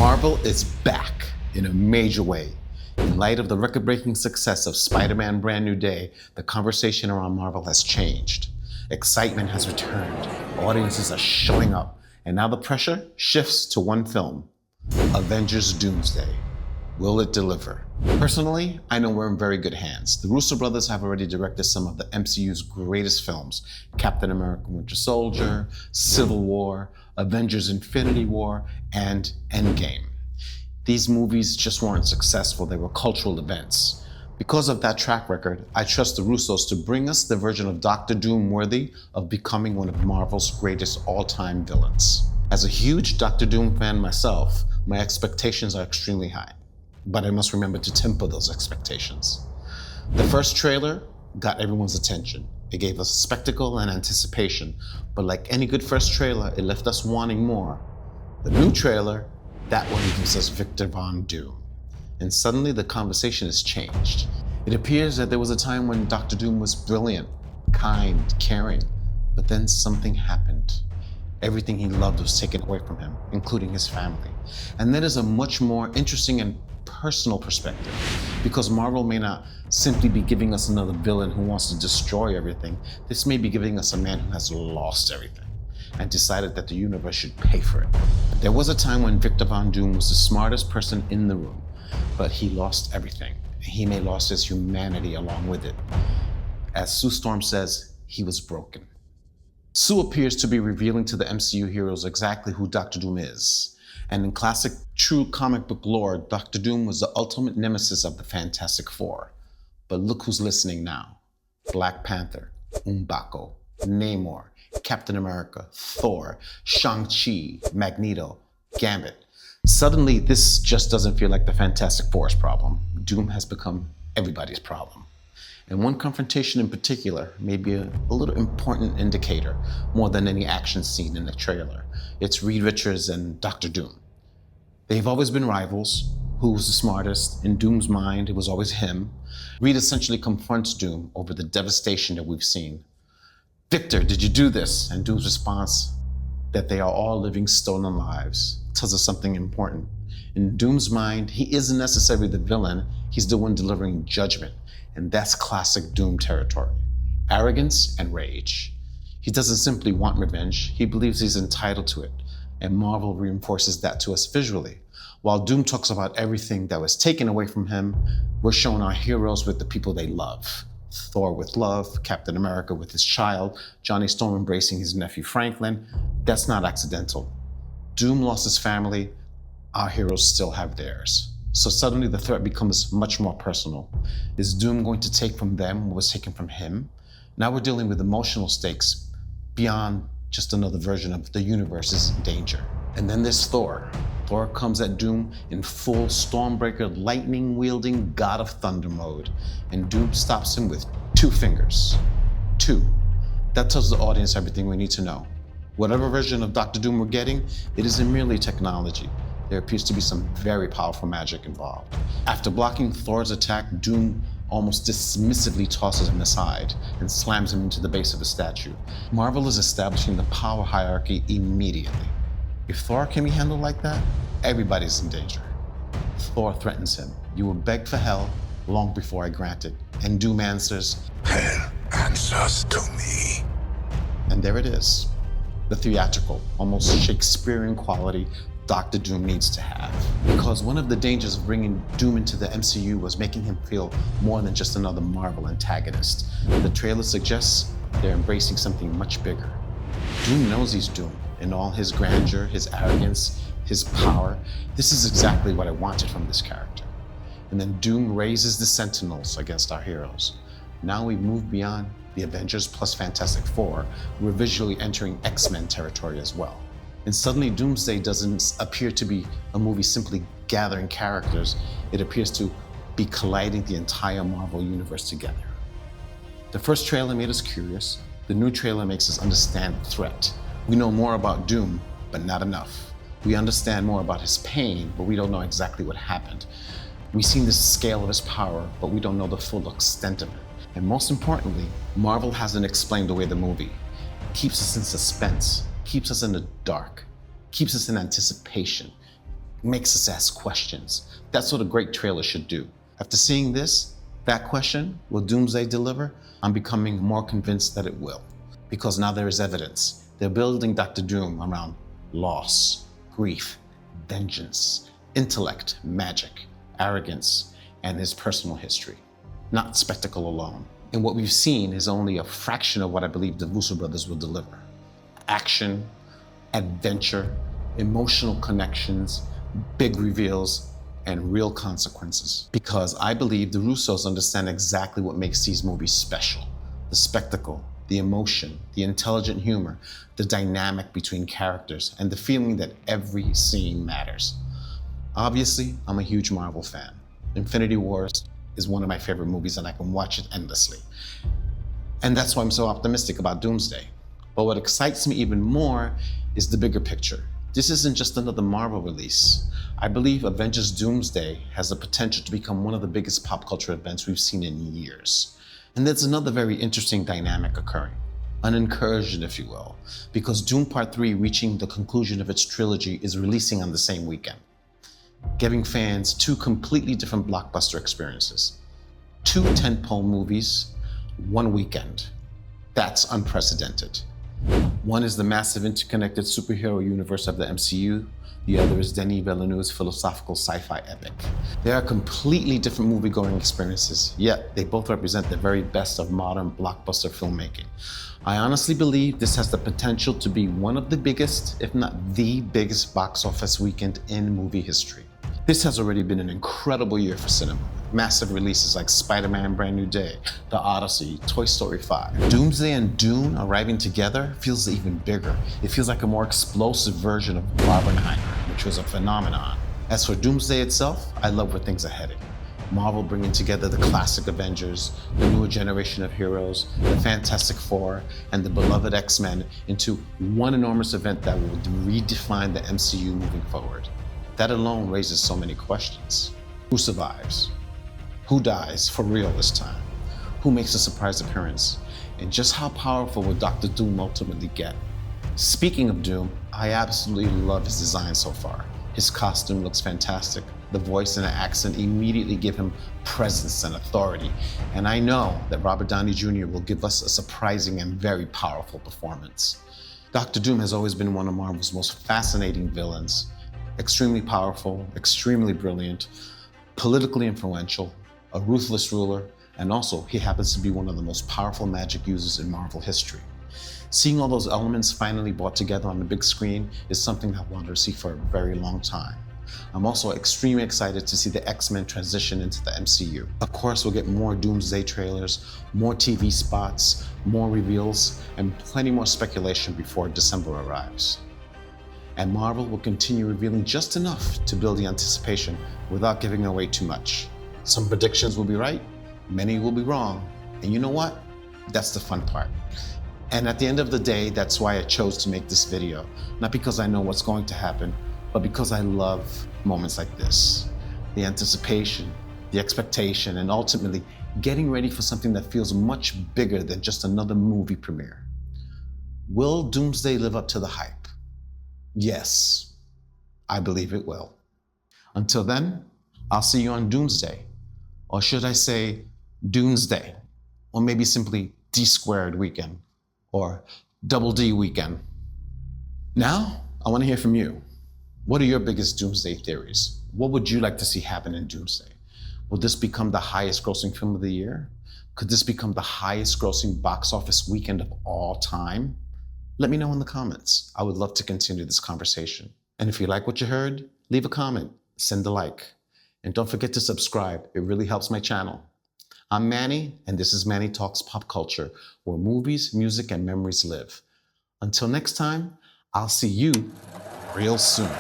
Marvel is back in a major way. In light of the record-breaking success of Spider-Man Brand New Day, the conversation around Marvel has changed. Excitement has returned, audiences are showing up, and now the pressure shifts to one film, Avengers Doomsday. Will it deliver? Personally, I know we're in very good hands. The Russo brothers have already directed some of the MCU's greatest films: Captain America Winter Soldier, Civil War, Avengers Infinity War, and Endgame. These movies just weren't successful, they were cultural events. Because of that track record, I trust the Russos to bring us the version of Doctor Doom worthy of becoming one of Marvel's greatest all-time villains. As a huge Doctor Doom fan myself, my expectations are extremely high. But I must remember to temper those expectations. The first trailer got everyone's attention. It gave us spectacle and anticipation, but like any good first trailer, it left us wanting more. The new trailer, that one gives us Victor Von Doom. And suddenly the conversation has changed. It appears that there was a time when Dr. Doom was brilliant, kind, caring, but then something happened. Everything he loved was taken away from him, including his family. And that is a much more interesting and personal perspective, because Marvel may not simply be giving us another villain who wants to destroy everything. This may be giving us a man who has lost everything and decided that the universe should pay for it. There was a time when Victor Von Doom was the smartest person in the room, but he lost everything. He may lost his humanity along with it. As Sue Storm says, he was broken. Sue appears to be revealing to the MCU heroes exactly who Dr. Doom is. And in classic true comic book lore, Dr. Doom was the ultimate nemesis of the Fantastic Four. But look who's listening now. Black Panther, M'Baku, Namor, Captain America, Thor, Shang-Chi, Magneto, Gambit. Suddenly, this just doesn't feel like the Fantastic Four's problem. Doom has become everybody's problem. And one confrontation in particular may be a little important indicator, more than any action scene in the trailer. It's Reed Richards and Dr. Doom. They've always been rivals. Who was the smartest? In Doom's mind, it was always him. Reed essentially confronts Doom over the devastation that we've seen. "Victor, did you do this?" And Doom's response, that they are all living stolen lives, tells us something important. In Doom's mind, he isn't necessarily the villain, he's the one delivering judgment. And that's classic Doom territory. Arrogance and rage. He doesn't simply want revenge, he believes he's entitled to it. And Marvel reinforces that to us visually. While Doom talks about everything that was taken away from him, we're showing our heroes with the people they love. Thor with love, Captain America with his child, Johnny Storm embracing his nephew Franklin. That's not accidental. Doom lost his family, our heroes still have theirs. So suddenly the threat becomes much more personal. Is Doom going to take from them what was taken from him? Now we're dealing with emotional stakes beyond just another version of the universe's danger. And then there's Thor. Thor comes at Doom in full Stormbreaker, lightning-wielding God of Thunder mode, and Doom stops him with 2 fingers. 2. That tells the audience everything we need to know. Whatever version of Dr. Doom we're getting, it isn't merely technology. There appears to be some very powerful magic involved. After blocking Thor's attack, Doom almost dismissively tosses him aside and slams him into the base of a statue. Marvel is establishing the power hierarchy immediately. If Thor can be handled like that, everybody's in danger. Thor threatens him. "You will beg for hell long before I grant it." And Doom answers, "Hell answers to me." And there it is. The theatrical, almost Shakespearean quality Dr. Doom needs to have. Because one of the dangers of bringing Doom into the MCU was making him feel more than just another Marvel antagonist. The trailer suggests they're embracing something much bigger. Doom knows he's Doom in all his grandeur, his arrogance, his power. This is exactly what I wanted from this character. And then Doom raises the Sentinels against our heroes. Now we move beyond the Avengers plus Fantastic Four. We're visually entering X-Men territory as well. And suddenly Doomsday doesn't appear to be a movie simply gathering characters. It appears to be colliding the entire Marvel universe together. The first trailer made us curious. The new trailer makes us understand the threat. We know more about Doom, but not enough. We understand more about his pain, but we don't know exactly what happened. We've seen the scale of his power, but we don't know the full extent of it. And most importantly, Marvel hasn't explained away the movie. It keeps us in suspense, keeps us in the dark, keeps us in anticipation. makes us ask questions. That's what a great trailer should do. After seeing this, that question, will Doomsday deliver? I'm becoming more convinced that it will. Because now there is evidence. They're building Dr. Doom around loss, grief, vengeance, intellect, magic, arrogance, and his personal history. Not spectacle alone. And what we've seen is only a fraction of what I believe the Russo brothers will deliver. Action, adventure, emotional connections, big reveals, and real consequences. Because I believe the Russos understand exactly what makes these movies special. The spectacle, the emotion, the intelligent humor, the dynamic between characters, and the feeling that every scene matters. Obviously, I'm a huge Marvel fan. Infinity Wars is one of my favorite movies and I can watch it endlessly. And that's why I'm so optimistic about Doomsday. But what excites me even more is the bigger picture. This isn't just another Marvel release. I believe Avengers Doomsday has the potential to become one of the biggest pop culture events we've seen in years. And there's another very interesting dynamic occurring. An incursion, if you will, because Doom Part 3 reaching the conclusion of its trilogy is releasing on the same weekend, giving fans two completely different blockbuster experiences. Two tentpole movies, one weekend. That's unprecedented. One is the massive interconnected superhero universe of the MCU. The other is Denis Villeneuve's philosophical sci-fi epic. They are completely different movie-going experiences, yet they both represent the very best of modern blockbuster filmmaking. I honestly believe this has the potential to be one of the biggest, if not the biggest box office weekend in movie history. This has already been an incredible year for cinema. Massive releases like Spider-Man Brand New Day, The Odyssey, Toy Story 5. Doomsday and Dune arriving together feels even bigger. It feels like a more explosive version of Barbenheimer, which was a phenomenon. As for Doomsday itself, I love where things are heading. Marvel bringing together the classic Avengers, the newer generation of heroes, the Fantastic Four, and the beloved X-Men into one enormous event that will redefine the MCU moving forward. That alone raises so many questions. Who survives? Who dies for real this time? Who makes a surprise appearance? And just how powerful will Dr. Doom ultimately get? Speaking of Doom, I absolutely love his design so far. His costume looks fantastic. The voice and the accent immediately give him presence and authority. And I know that Robert Downey Jr. will give us a surprising and very powerful performance. Dr. Doom has always been one of Marvel's most fascinating villains. Extremely powerful, extremely brilliant, politically influential, a ruthless ruler, and also he happens to be one of the most powerful magic users in Marvel history. Seeing all those elements finally brought together on the big screen is something I've wanted to see for a very long time. I'm also extremely excited to see the X-Men transition into the MCU. Of course, we'll get more Doomsday trailers, more TV spots, more reveals, and plenty more speculation before December arrives. And Marvel will continue revealing just enough to build the anticipation without giving away too much. Some predictions will be right, many will be wrong, and you know what? That's the fun part. And at the end of the day, that's why I chose to make this video. Not because I know what's going to happen, but because I love moments like this. The anticipation, the expectation, and ultimately getting ready for something that feels much bigger than just another movie premiere. Will Doomsday live up to the hype? Yes, I believe it will. Until then, I'll see you on Doomsday. Or should I say Doomsday? Or maybe simply D² weekend. Or double D weekend. Now, I want to hear from you. What are your biggest Doomsday theories? What would you like to see happen in Doomsday? Will this become the highest grossing film of the year? Could this become the highest grossing box office weekend of all time? Let me know in the comments. I would love to continue this conversation. And if you like what you heard, leave a comment, send a like. And don't forget to subscribe. It really helps my channel. I'm Manny, and this is Manny Talks Pop Culture, where movies, music, and memories live. Until next time, I'll see you real soon.